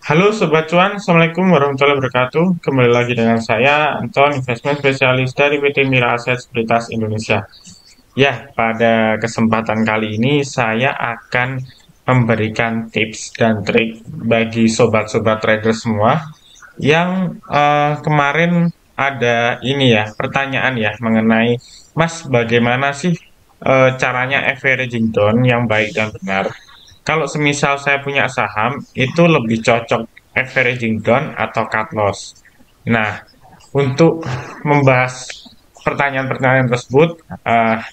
Halo Sobat Cuan, Assalamualaikum warahmatullahi wabarakatuh. Kembali lagi dengan saya, Anton, investment spesialis dari PT Mira Aset Sekuritas Indonesia. Ya, pada kesempatan kali ini saya akan memberikan tips dan trik bagi sobat-sobat trader semua yang kemarin ada ini ya, pertanyaan ya mengenai, Mas, bagaimana sih caranya averaging down yang baik dan benar? Kalau semisal saya punya saham, itu lebih cocok averaging down atau cut loss. Nah, untuk membahas pertanyaan-pertanyaan tersebut,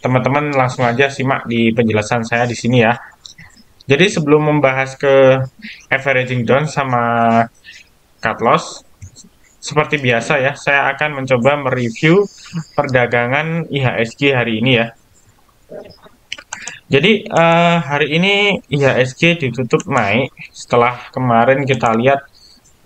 teman-teman langsung aja simak di penjelasan saya di sini ya. Jadi sebelum membahas ke averaging down sama cut loss, seperti biasa ya, saya akan mencoba mereview perdagangan IHSG hari ini ya. Jadi hari ini IHSG ditutup naik setelah kemarin kita lihat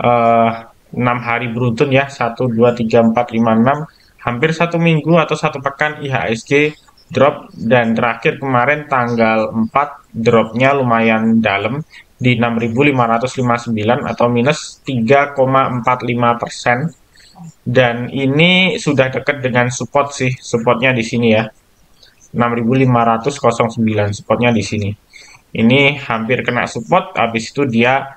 eh, 6 hari beruntun ya, 1, 2, 3, 4, 5, 6, hampir 1 minggu atau 1 pekan IHSG drop, dan terakhir kemarin tanggal 4 dropnya lumayan dalam di 6.559 atau minus 3,45%, dan ini sudah dekat dengan support sih, supportnya di sini ya, 6.509 supportnya di sini. Ini hampir kena support, habis itu dia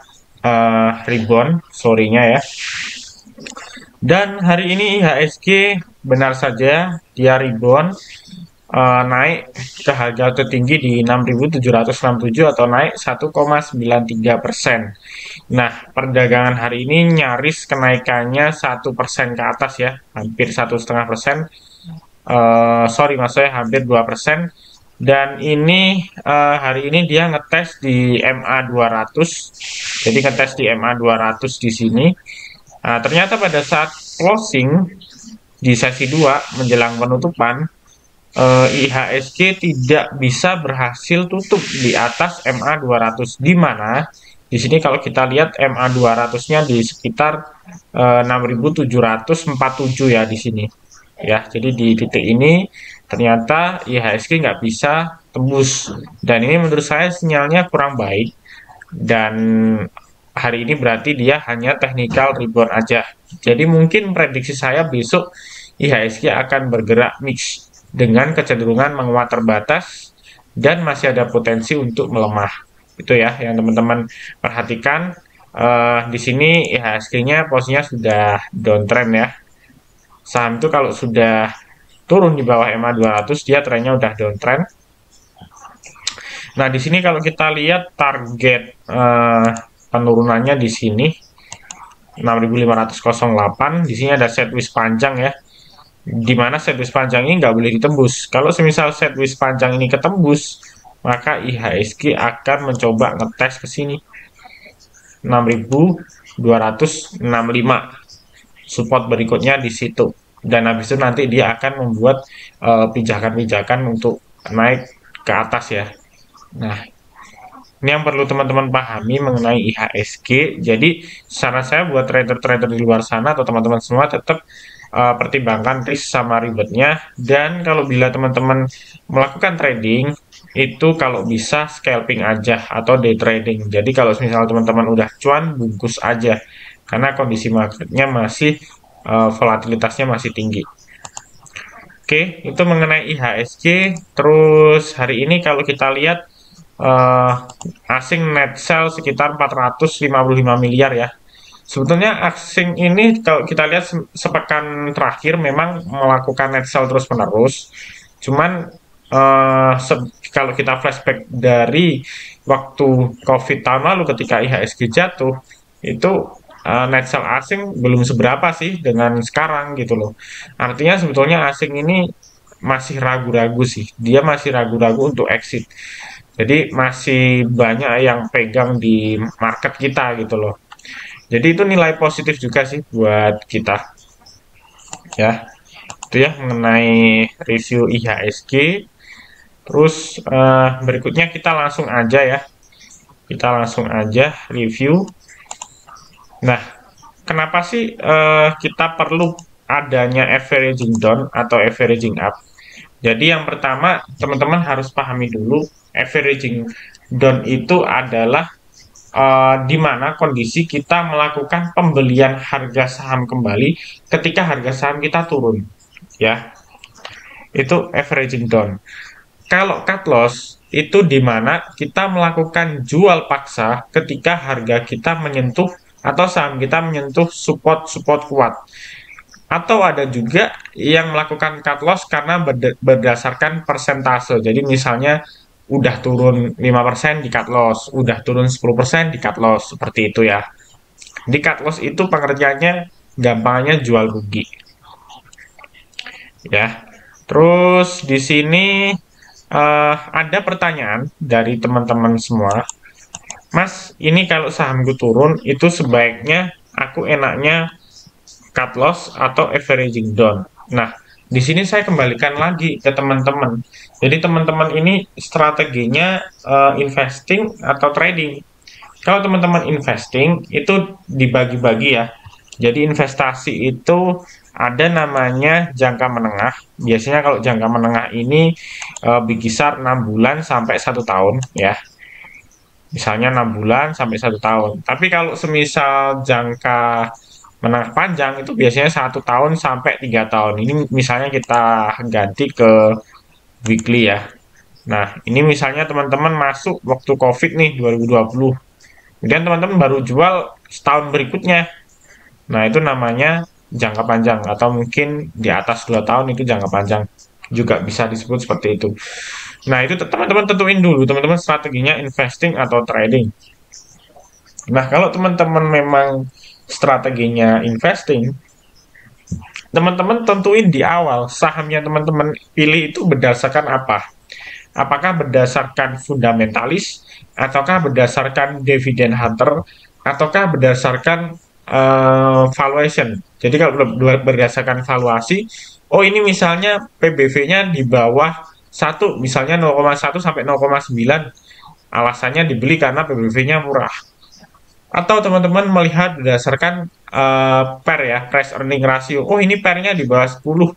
rebound sorry-nya ya. Dan hari ini IHSG benar saja dia rebound, naik ke harga tertinggi di 6.767 atau naik 1,93%. Nah, perdagangan hari ini nyaris kenaikannya 1% ke atas ya, hampir 1,5%. Sorry maksudnya hampir 2%. Dan ini hari ini dia ngetes di MA 200. Jadi ngetes di MA 200 di sini. Ternyata pada saat closing di sesi 2 menjelang penutupan, IHSG tidak bisa berhasil tutup di atas MA 200, di mana di sini kalau kita lihat MA 200-nya di sekitar 6.747 ya di sini. Ya, jadi di titik ini ternyata IHSG nggak bisa tembus, dan ini menurut saya sinyalnya kurang baik, dan hari ini berarti dia hanya technical rebound aja. Jadi mungkin prediksi saya besok IHSG akan bergerak mix dengan kecenderungan menguat terbatas dan masih ada potensi untuk melemah. Itu ya yang teman-teman perhatikan. Di sini IHSG-nya posisinya sudah downtrend ya. Saham itu kalau sudah turun di bawah EMA 200, dia trennya udah downtrend. Nah, di sini kalau kita lihat target penurunannya di sini 6.508, di sini ada sideways panjang ya. Di mana sideways panjang ini nggak boleh ditembus. Kalau semisal sideways panjang ini ketembus, maka IHSG akan mencoba ngetes ke sini 6.265. Support berikutnya di situ. Dan habis itu nanti dia akan membuat pijakan-pijakan untuk naik ke atas ya. Nah, ini yang perlu teman-teman pahami mengenai IHSG. Jadi, saran saya buat trader-trader di luar sana atau teman-teman semua tetap pertimbangkan risk sama ribetnya. Dan kalau bila teman-teman melakukan trading, itu kalau bisa scalping aja atau day trading. Jadi kalau misalnya teman-teman udah cuan, bungkus aja. Karena kondisi marketnya masih volatilitasnya masih tinggi. Oke, itu mengenai IHSG. Terus hari ini kalau kita lihat asing net sell sekitar 455 miliar ya. Sebetulnya asing ini kalau kita lihat sepekan terakhir memang melakukan net sell terus-menerus. Cuman kalau kita flashback dari waktu COVID tahun lalu ketika IHSG jatuh, itu net sell asing belum seberapa sih dengan sekarang gitu loh. Artinya sebetulnya asing ini masih ragu-ragu sih. Dia masih ragu-ragu untuk exit. Jadi masih banyak yang pegang di market kita gitu loh. Jadi itu nilai positif juga sih buat kita ya. Itu ya mengenai review IHSG. Terus berikutnya kita langsung aja ya. Kita langsung aja review. Nah, kenapa sih kita perlu adanya averaging down atau averaging up? Jadi yang pertama teman-teman harus pahami dulu, averaging down itu adalah di mana kondisi kita melakukan pembelian harga saham kembali ketika harga saham kita turun, ya. Itu averaging down. Kalau cut loss itu di mana kita melakukan jual paksa ketika harga kita menyentuh atau saham kita menyentuh support kuat. Atau ada juga yang melakukan cut loss karena berdasarkan persentase. Jadi misalnya udah turun 5% di cut loss, udah turun 10% di cut loss, seperti itu ya. Di cut loss itu pengertiannya gampangnya jual rugi, ya. Terus di sini ada pertanyaan dari teman-teman semua. Mas, ini kalau sahamku turun itu sebaiknya aku enaknya cut loss atau averaging down. Nah, di sini saya kembalikan lagi ke teman-teman. Jadi teman-teman ini strateginya investing atau trading. Kalau teman-teman investing itu dibagi-bagi ya. Jadi investasi itu ada namanya jangka menengah. Biasanya kalau jangka menengah ini berkisar 6 bulan sampai 1 tahun ya. Misalnya 6 bulan sampai 1 tahun. Tapi kalau semisal jangka menengah panjang itu biasanya 1 tahun sampai 3 tahun. Ini misalnya kita ganti ke weekly ya. Nah, ini misalnya teman-teman masuk waktu COVID nih 2020. Kemudian teman-teman baru jual setahun berikutnya. Nah, itu namanya jangka panjang atau mungkin di atas 2 tahun itu jangka panjang. Juga bisa disebut seperti itu. Nah, itu teman-teman tentuin dulu, teman-teman strateginya investing atau trading. Nah, kalau teman-teman memang strateginya investing, teman-teman tentuin di awal sahamnya teman-teman pilih itu berdasarkan apa? Apakah berdasarkan fundamentalis, ataukah berdasarkan dividend hunter, ataukah berdasarkan valuation. Jadi kalau berdasarkan valuasi, oh ini misalnya PBV-nya di bawah 1, misalnya 0,1 sampai 0,9. Alasannya dibeli karena PBV-nya murah. Atau teman-teman melihat berdasarkan PER ya, price earning ratio. Oh ini PER-nya di bawah 10.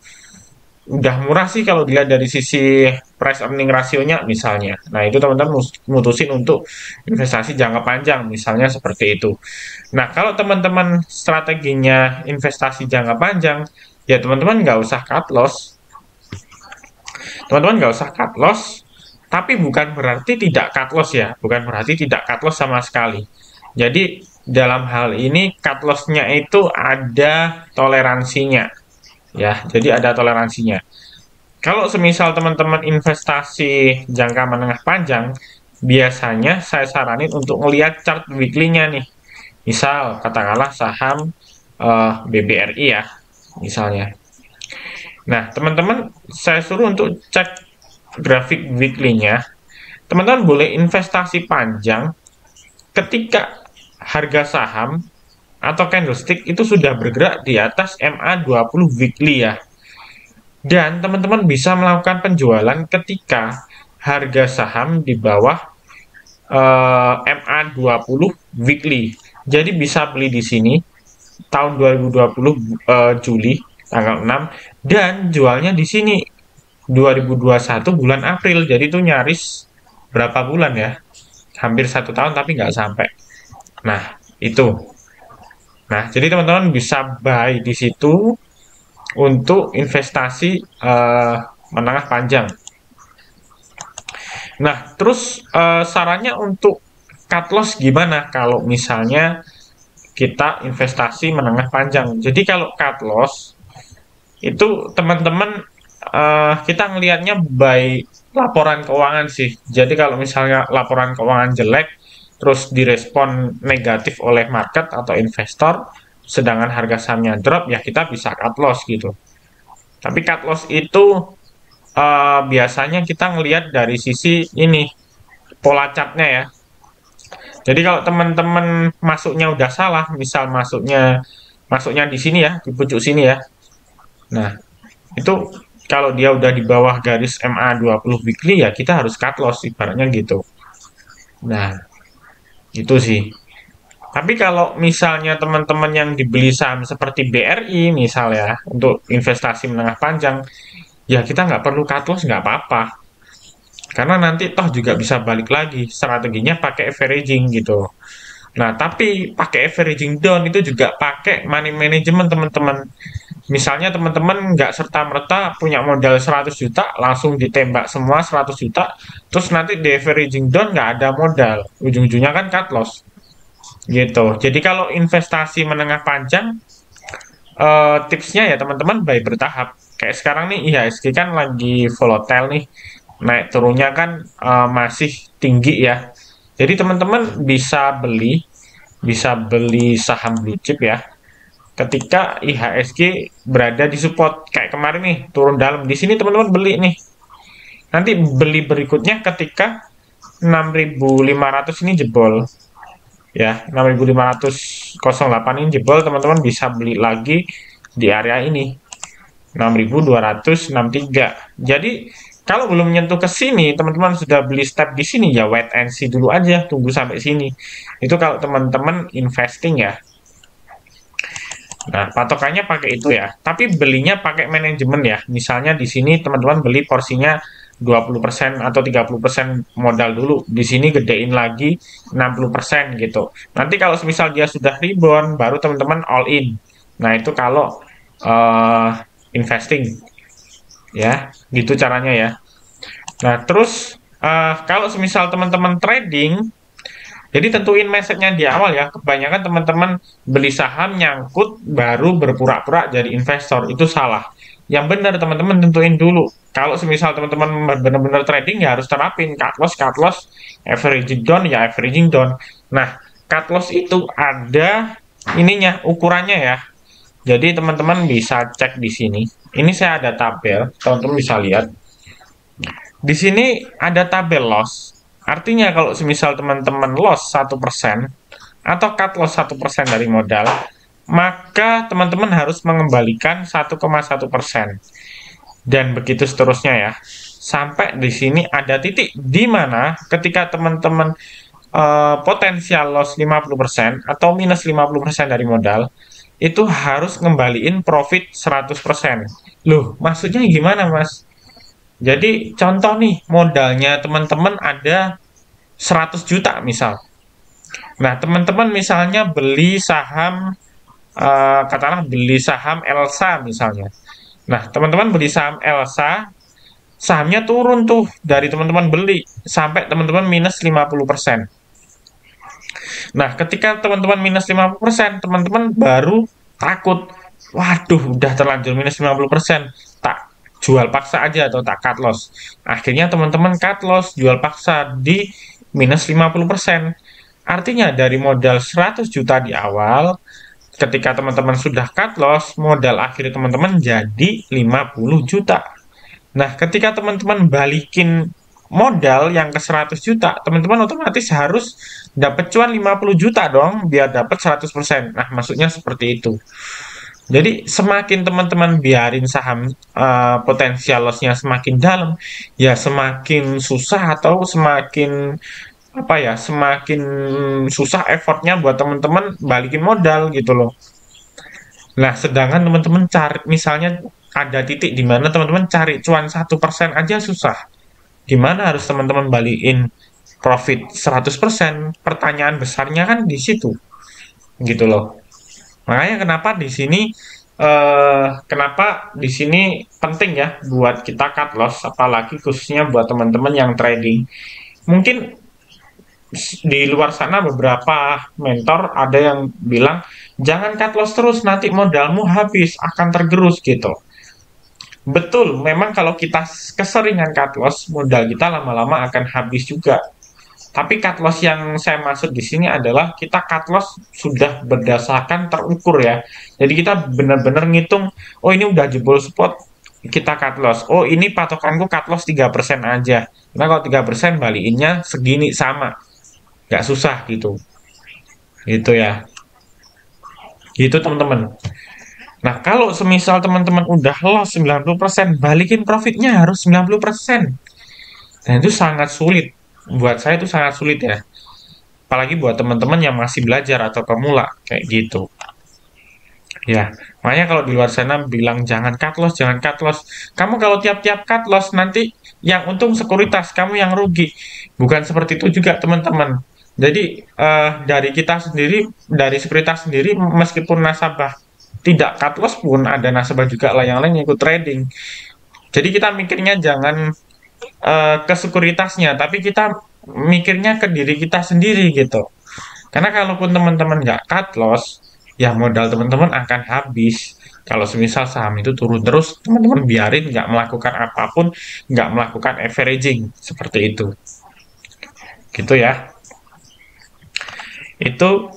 Udah murah sih kalau dilihat dari sisi price earning rasionya misalnya. Nah itu teman-teman mutusin untuk investasi jangka panjang misalnya seperti itu. Nah kalau teman-teman strateginya investasi jangka panjang, ya teman-teman nggak usah cut loss. Teman-teman nggak usah cut loss, tapi bukan berarti tidak cut loss ya, bukan berarti tidak cut loss sama sekali. Jadi dalam hal ini cut loss-nya itu ada toleransinya, ya. Jadi ada toleransinya. Kalau semisal teman-teman investasi jangka menengah panjang, biasanya saya saranin untuk melihat chart weekly-nya nih. Misal katakanlah saham BBRI ya, misalnya. Nah, teman-teman saya suruh untuk cek grafik weekly-nya. Teman-teman boleh investasi panjang ketika harga saham atau candlestick itu sudah bergerak di atas MA20 weekly ya. Dan teman-teman bisa melakukan penjualan ketika harga saham di bawah MA20 weekly. Jadi bisa beli di sini tahun 2020 Juli tanggal 6 dan jualnya di sini 2021 bulan April. Jadi itu nyaris berapa bulan ya? Hampir 1 tahun tapi nggak sampai. Nah, itu. Nah, jadi teman-teman bisa buy di situ untuk investasi menengah panjang. Nah, terus sarannya untuk cut loss gimana kalau misalnya kita investasi menengah panjang. Jadi kalau cut loss itu teman-teman kita ngelihatnya by laporan keuangan sih. Jadi kalau misalnya laporan keuangan jelek terus direspon negatif oleh market atau investor, sedangkan harga sahamnya drop, ya kita bisa cut loss gitu. Tapi cut loss itu biasanya kita ngelihat dari sisi ini pola chartnya ya. Jadi kalau teman-teman masuknya udah salah, misal masuknya di sini ya, di pucuk sini ya. Nah, itu kalau dia udah di bawah garis MA20 weekly ya kita harus cut loss ibaratnya gitu. Nah, itu sih. Tapi kalau misalnya teman-teman yang dibeli saham seperti BRI misalnya untuk investasi menengah panjang, ya kita nggak perlu cut loss, nggak apa-apa. Karena nanti toh juga bisa balik lagi, strateginya pakai averaging gitu. Nah, tapi pakai averaging down itu juga pakai money management teman-teman. Misalnya teman-teman nggak serta-merta punya modal 100 juta, langsung ditembak semua 100 juta, terus nanti di averaging down nggak ada modal. Ujung-ujungnya kan cut loss. Gitu. Jadi kalau investasi menengah panjang, tipsnya ya teman-teman baik bertahap. Kayak sekarang nih IHSG kan lagi volatile nih, naik turunnya kan masih tinggi ya. Jadi teman-teman bisa beli saham blue chip ya. Ketika IHSG berada di support kayak kemarin nih turun dalam di sini teman-teman beli nih. Nanti beli berikutnya ketika 6.500 ini jebol ya, 6.508 ini jebol, teman-teman bisa beli lagi di area ini 6.263. Jadi kalau belum menyentuh ke sini, teman-teman sudah beli step di sini ya wait and see dulu aja, tunggu sampai sini. Itu kalau teman-teman investing ya. Nah, patokannya pakai itu ya. Tapi belinya pakai manajemen ya. Misalnya di sini teman-teman beli porsinya 20% atau 30% modal dulu. Di sini gedein lagi 60% gitu. Nanti kalau misal dia sudah rebound, baru teman-teman all in. Nah, itu kalau uh, investing ya. Gitu caranya ya. Nah, terus kalau misal teman-teman trading, jadi tentuin mindsetnya di awal ya. Kebanyakan teman-teman beli saham nyangkut baru berpura-pura jadi investor. Itu salah. Yang benar teman-teman tentuin dulu. Kalau semisal teman-teman benar-benar trading ya harus terapin cut loss, averaging down ya averaging down. Nah, cut loss itu ada ininya, ukurannya ya. Jadi teman-teman bisa cek di sini. Ini saya ada tabel, teman-teman bisa lihat. Di sini ada tabel loss. Artinya kalau semisal teman-teman loss 1% atau cut loss 1% dari modal, maka teman-teman harus mengembalikan 1,1%. Dan begitu seterusnya ya. Sampai di sini ada titik di mana ketika teman-teman potensial loss 50% atau minus 50% dari modal, itu harus ngembaliin profit 100%. Loh, maksudnya gimana, Mas? Jadi contoh nih, modalnya teman-teman ada 100 juta misal. Nah, teman-teman misalnya beli saham, katakanlah beli saham Elsa misalnya. Nah, teman-teman beli saham Elsa, sahamnya turun tuh dari teman-teman beli sampai teman-teman minus 50%. Nah, ketika teman-teman minus 50%, teman-teman baru takut. Waduh, udah terlanjur minus 50%. Tak jual paksa aja atau tak cut loss. Akhirnya teman-teman cut loss, jual paksa di minus 50%. Artinya dari modal 100 juta di awal, ketika teman-teman sudah cut loss, modal akhir teman-teman jadi 50 juta. Nah, ketika teman-teman balikin modal yang ke 100 juta, teman-teman otomatis harus dapat cuan 50 juta dong, biar dapat 100%. Nah, maksudnya seperti itu. Jadi, semakin teman-teman biarin saham potensial loss-nya semakin dalam, ya semakin susah atau semakin apa ya, semakin susah effortnya buat teman-teman balikin modal gitu loh. Nah, sedangkan teman-teman cari, misalnya ada titik di mana teman-teman cari cuan 1% aja susah. Gimana harus teman-teman balikin profit 100%? Pertanyaan besarnya kan di situ, gitu loh. Makanya kenapa di sini penting ya buat kita cut loss, apalagi khususnya buat teman-teman yang trading. Mungkin di luar sana beberapa mentor ada yang bilang jangan cut loss terus nanti modalmu habis akan tergerus gitu. Betul, memang kalau kita keseringan cut loss modal kita lama-lama akan habis juga. Tapi cut loss yang saya maksud di sini adalah kita cut loss sudah berdasarkan terukur ya. Jadi kita benar-benar ngitung, oh ini udah jebol spot, kita cut loss. Oh ini patokanku cut loss 3% aja. Nah kalau 3% balikinnya segini sama. Nggak susah gitu. Gitu ya. Gitu teman-teman. Nah, kalau semisal teman-teman udah loss 90%, balikin profitnya harus 90%. Dan itu sangat sulit. Buat saya itu sangat sulit ya. Apalagi buat teman-teman yang masih belajar atau pemula kayak gitu. Ya, makanya kalau di luar sana bilang jangan cut loss, jangan cut loss. Kamu kalau tiap-tiap cut loss nanti yang untung sekuritas, kamu yang rugi. Bukan seperti itu juga teman-teman. Jadi dari kita sendiri, dari sekuritas sendiri, meskipun nasabah tidak cut loss pun ada nasabah juga lah yang lain ikut trading. Jadi kita mikirnya jangan ke sekuritasnya, tapi kita mikirnya ke diri kita sendiri gitu. Karena kalaupun teman-teman nggak cut loss, ya modal teman-teman akan habis. Kalau semisal saham itu turun terus, teman-teman biarin nggak melakukan apapun, nggak melakukan averaging seperti itu. Gitu ya. Itu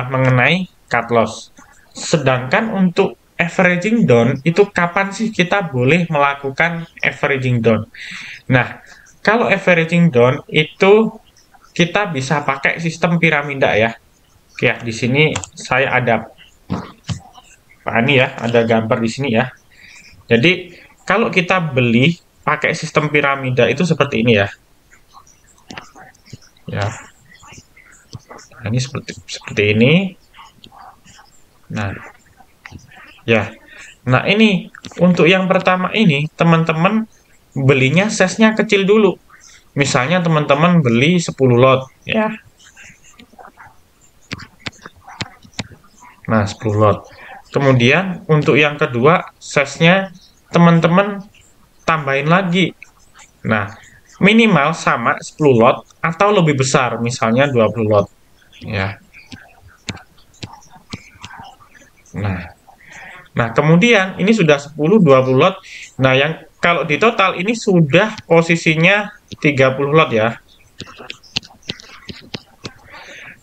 mengenai cut loss. Sedangkan untuk averaging down, itu kapan sih kita boleh melakukan averaging down? Nah, kalau averaging down itu kita bisa pakai sistem piramida ya. Ya, di sini saya ada ini ya, ada gambar di sini ya. Jadi, kalau kita beli pakai sistem piramida itu seperti ini ya. Ya, nah, ini seperti ini. Nah, ya. Nah, ini untuk yang pertama ini teman-teman belinya size-nya kecil dulu. Misalnya teman-teman beli 10 lot ya. Nah, 10 lot. Kemudian untuk yang kedua size-nya teman-teman tambahin lagi. Nah, minimal sama 10 lot atau lebih besar, misalnya 20 lot ya. Nah, nah kemudian ini sudah 10 20 lot. Nah, yang kalau di total ini sudah posisinya 30 lot ya.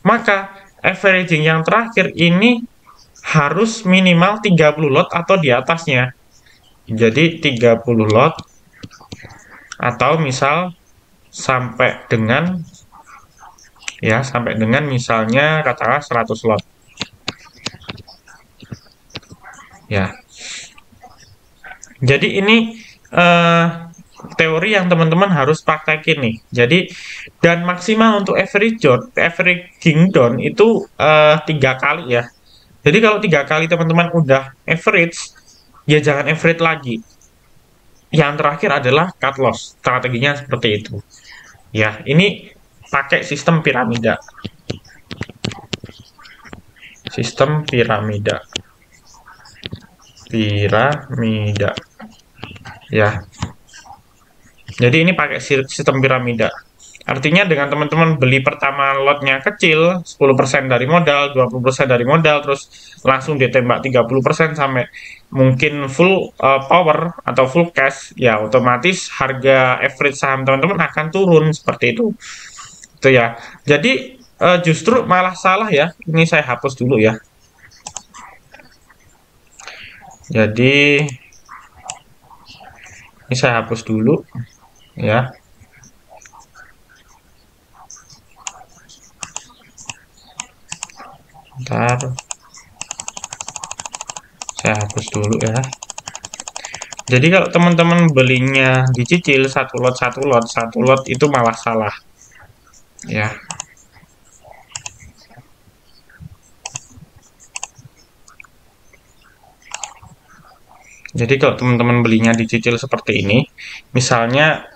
Maka averaging yang terakhir ini harus minimal 30 lot atau di atasnya. Jadi 30 lot atau misal sampai dengan misalnya katakanlah 100 lot. Ya. Jadi ini teori yang teman-teman harus praktekin nih. Jadi dan maksimal untuk averaging down itu 3 kali ya. Jadi kalau 3 kali teman-teman udah average, ya jangan average lagi. Yang terakhir adalah cut loss. Strateginya seperti itu. Ya, ini pakai sistem piramida. Sistem piramida. Piramida. Ya. Jadi ini pakai sistem piramida. Artinya dengan teman-teman beli pertama lotnya kecil, 10% dari modal, 20% dari modal, terus langsung ditembak 30% sampai mungkin full power atau full cash, ya otomatis harga average saham teman-teman akan turun seperti itu. Itu ya. Jadi justru malah salah ya. Ini saya hapus dulu ya. Jadi ini saya hapus dulu ya. Ntar saya hapus dulu ya. Jadi kalau teman-teman belinya dicicil satu lot itu malah salah. Ya. Jadi kalau teman-teman belinya dicicil seperti ini, misalnya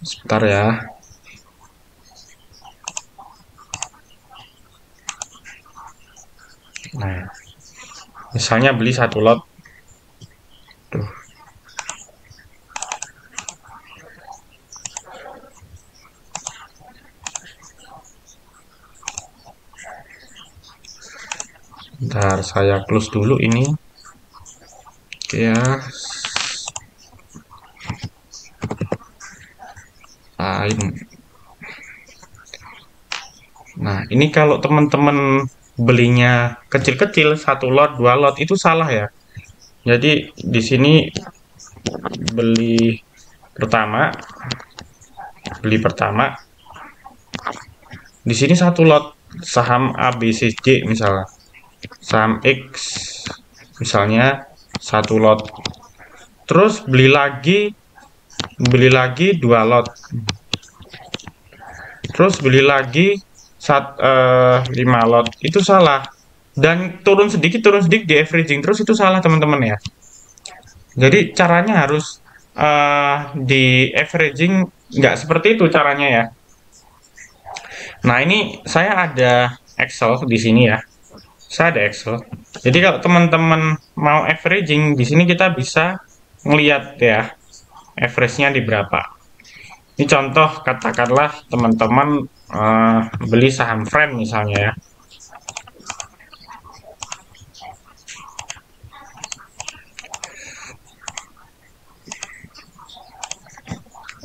sebentar ya. Nah, misalnya beli satu lot. Tuh. Bentar, saya close dulu ini. Oke ya. Nah, ini kalau teman-teman belinya kecil-kecil, satu lot, dua lot, itu salah ya. Jadi di sini beli pertama, beli pertama. Di sini satu lot saham ABCD misalnya, saham X misalnya satu lot. Terus beli lagi dua lot. Terus beli lagi 5 lot. Itu salah. Dan turun sedikit di averaging terus itu salah teman-teman ya. Jadi caranya harus di averaging nggak seperti itu caranya ya. Nah, ini saya ada Excel di sini ya. Saya ada Excel. Jadi kalau teman-teman mau averaging, di sini kita bisa ngelihat ya, average-nya di berapa. Ini contoh, katakanlah teman-teman beli saham Friend misalnya ya.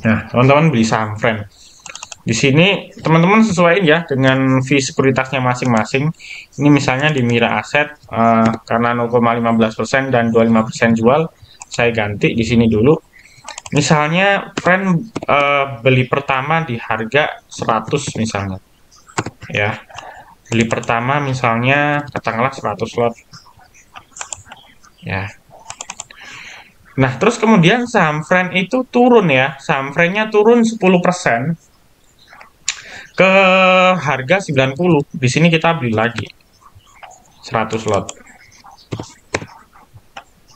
Nah, teman-teman beli saham Friend. Di sini teman-teman sesuaiin ya dengan fee sekuritasnya masing-masing. Ini misalnya di Mira Aset karena 0,15% dan 25% jual, saya ganti di sini dulu. Misalnya friend beli pertama di harga 100 misalnya. Ya. Beli pertama misalnya katakanlah 100 lot. Ya. Nah, terus kemudian saham friend itu turun ya. Saham friendnya turun 10% ke harga 90. Di sini kita beli lagi 100 lot.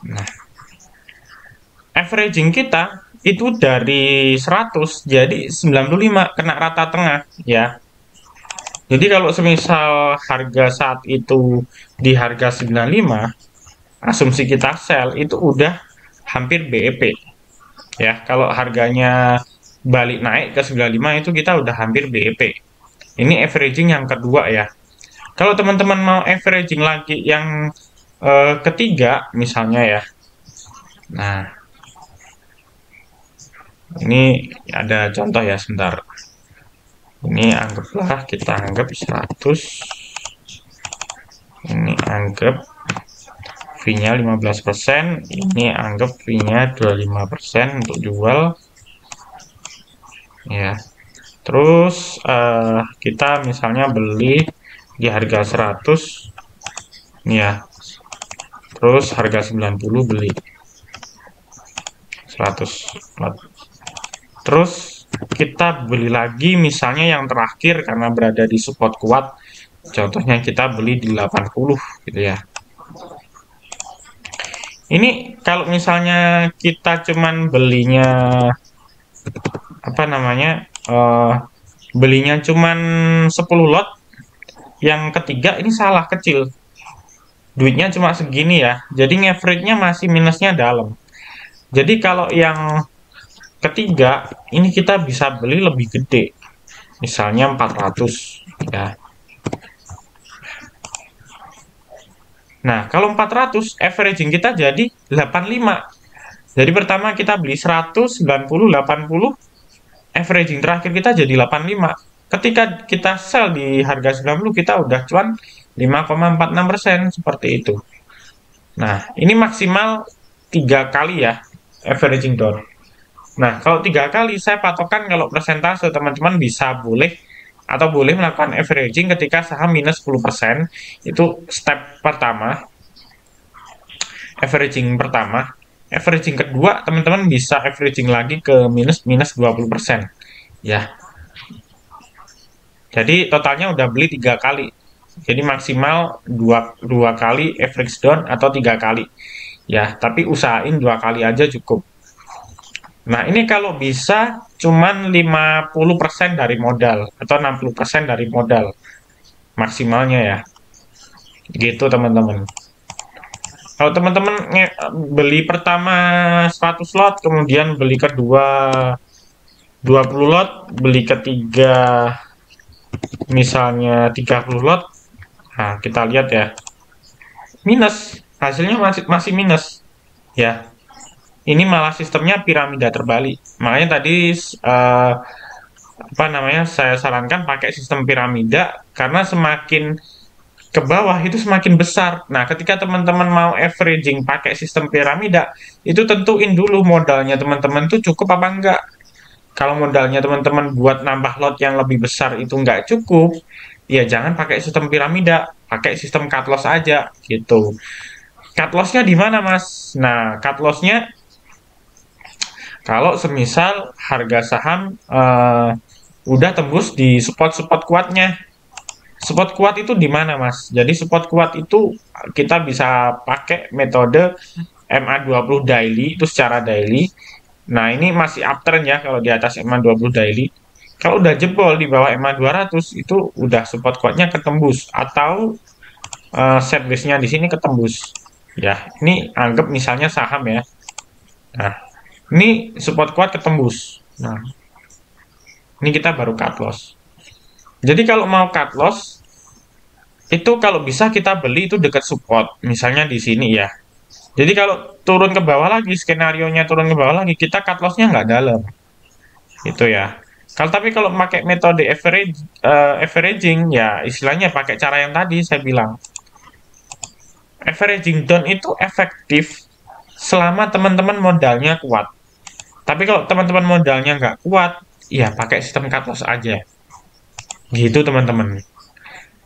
Nah, averaging kita itu dari 100 jadi 95, kena rata tengah ya. Jadi kalau semisal harga saat itu di harga 95, asumsi kita sell itu udah hampir BEP ya. Kalau harganya balik naik ke 95 itu kita udah hampir BEP. Ini averaging yang kedua ya. Kalau teman-teman mau averaging lagi yang ketiga misalnya ya. Nah, ini ada contoh ya sebentar. Ini anggaplah kita anggap 100. Ini anggap fee-nya 15%, ini anggap fee-nya 25% untuk jual. Ya. Terus kita misalnya beli di harga 100 ya. Terus harga 90 beli 100. Terus kita beli lagi misalnya yang terakhir karena berada di support kuat. Contohnya kita beli di 80 gitu ya. Ini kalau misalnya kita cuman belinya apa namanya? Belinya cuman 10 lot, yang ketiga ini salah kecil. Duitnya cuma segini ya. Jadi average-nya masih minusnya dalam. Jadi kalau yang ketiga ini kita bisa beli lebih gede. Misalnya 400 ya. Nah, kalau 400 averaging kita jadi 85. Jadi pertama kita beli 100, 90, 80, averaging terakhir kita jadi 85. Ketika kita sell di harga 90 kita udah cuan 5,46% seperti itu. Nah, ini maksimal 3 kali ya averaging down. Nah, kalau 3 kali saya patokan kalau persentase teman-teman bisa boleh atau boleh melakukan averaging ketika saham minus 10%. Itu step pertama, averaging pertama. Averaging kedua, teman-teman bisa averaging lagi ke minus 20%. Ya. Jadi totalnya udah beli 3 kali. Jadi maksimal 2 kali average down atau 3 kali. Ya, tapi usahain 2 kali aja cukup. Nah, ini kalau bisa cuman 50% dari modal atau 60% dari modal maksimalnya ya. Gitu teman-teman. Kalau teman-teman beli pertama 100 lot, kemudian beli kedua 20 lot, beli ketiga misalnya 30 lot. Nah, kita lihat ya. Minus, hasilnya masih minus. Ya. Ini malah sistemnya piramida terbalik. Makanya tadi apa namanya saya sarankan pakai sistem piramida karena semakin ke bawah itu semakin besar. Nah, ketika teman-teman mau averaging pakai sistem piramida, itu tentuin dulu modalnya teman-teman tuh cukup apa enggak. Kalau modalnya teman-teman buat nambah lot yang lebih besar itu enggak cukup, ya jangan pakai sistem piramida, pakai sistem cut loss aja gitu. Cut loss-nya di mana, Mas? Nah, cut loss-nya kalau semisal harga saham udah tembus di support-support kuatnya. Support kuat itu di mana, Mas? Jadi support kuat itu kita bisa pakai metode MA20 daily, itu secara daily. Nah, ini masih uptrend ya kalau di atas MA20 daily. Kalau udah jebol di bawah EMA 200 itu udah support kuatnya ketembus atau set base-nya di sini ketembus. Ya, ini anggap misalnya saham ya. Nah, ini support kuat ketembus. Nah, ini kita baru cut loss. Jadi kalau mau cut loss itu kalau bisa kita beli itu dekat support, misalnya di sini ya. Jadi kalau turun ke bawah lagi, skenario-nya turun ke bawah lagi, kita cut loss-nya nggak dalam. Itu ya. Tapi kalau pakai metode averaging, ya istilahnya pakai cara yang tadi saya bilang. Averaging down itu efektif selama teman-teman modalnya kuat. Tapi kalau teman-teman modalnya nggak kuat, ya pakai sistem cut loss aja. Gitu teman-teman.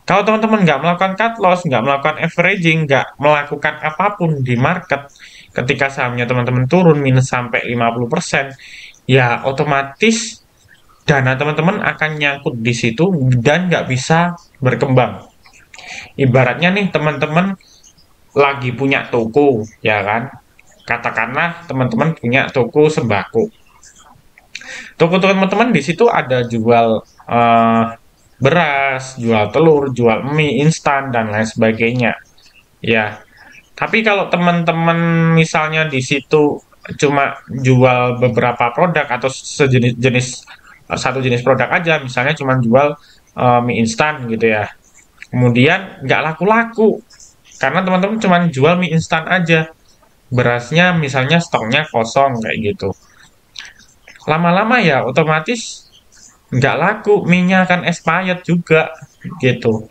Kalau teman-teman nggak melakukan cut loss, nggak melakukan averaging, nggak melakukan apapun di market, ketika sahamnya teman-teman turun minus sampai 50%, ya otomatis dana teman-teman akan nyangkut di situ dan nggak bisa berkembang. Ibaratnya nih teman-teman lagi punya toko, ya kan? Katakanlah teman-teman punya toko sembako. Toko teman-teman di situ ada jual eh, beras, jual telur, jual mie instan dan lain sebagainya. Ya, tapi kalau teman-teman misalnya di situ cuma jual beberapa produk atau satu jenis produk aja, misalnya cuma jual mie instan gitu ya. Kemudian nggak laku-laku karena teman-teman cuma jual mie instan aja. Berasnya misalnya stoknya kosong kayak gitu. Lama-lama ya otomatis nggak laku, minyak akan expired juga gitu.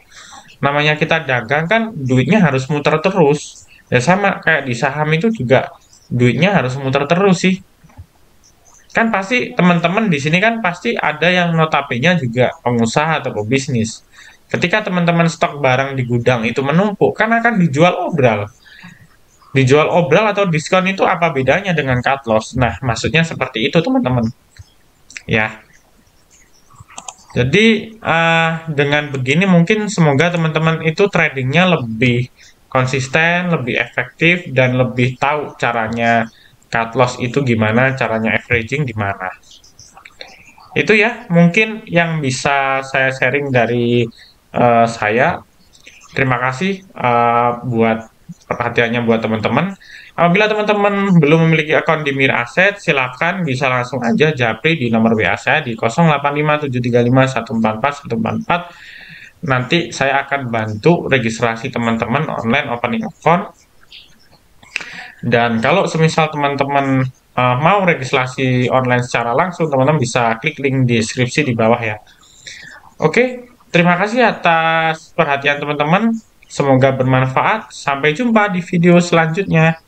Namanya kita dagang kan duitnya harus muter terus. Ya sama kayak di saham itu juga duitnya harus muter terus sih. Kan pasti teman-teman di sini kan pasti ada yang notabene juga pengusaha atau pebisnis. Ketika teman-teman stok barang di gudang itu menumpuk, kan akan dijual obral. Dijual obral atau diskon itu apa bedanya dengan cut loss? Nah, maksudnya seperti itu teman-teman. Ya, jadi dengan begini mungkin semoga teman-teman itu tradingnya lebih konsisten, lebih efektif, dan lebih tahu caranya cut loss itu gimana, caranya averaging gimana. Itu ya mungkin yang bisa saya sharing dari saya. Terima kasih buat perhatiannya buat teman-teman. Apabila teman-teman belum memiliki akun di Mira Aset, silakan bisa langsung aja japri di nomor WA saya di 085735144144. Nanti saya akan bantu registrasi teman-teman online opening account. Dan kalau semisal teman-teman mau registrasi online secara langsung, teman-teman bisa klik link di deskripsi di bawah ya. Oke, terima kasih atas perhatian teman-teman. Semoga bermanfaat. Sampai jumpa di video selanjutnya.